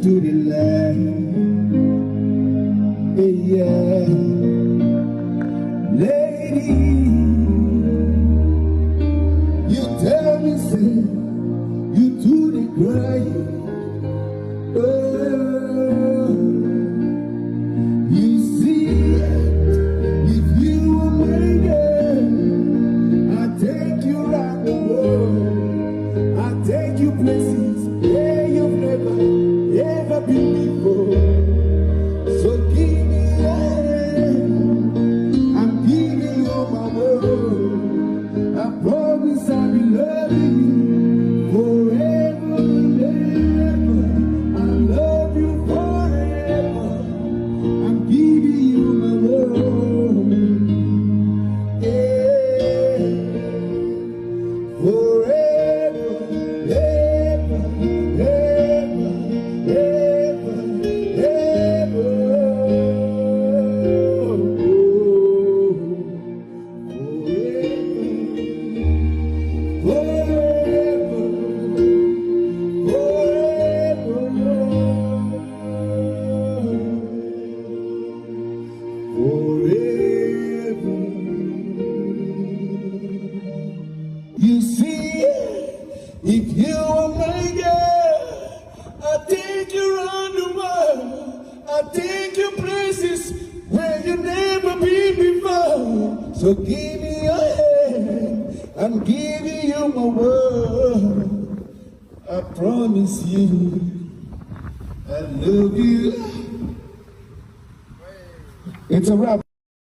to the land. Yeah, lady, you tell me, say, you do the crying. Oh, you see, if you were my girl, I'd take you around the world. I'd take you places where you've never, ever been before. So give me a hand, I'm giving you my word. I promise I'll be loving you forever and ever. I love you forever. I'm giving you my word. Yeah. Forever, ever, ever, ever, ever. You see, if you were my girl, I'd take you around the world. I'd take you places where you never been before. So give me your hand, I'm giving you my word. I promise you, I love you. It's a wrap.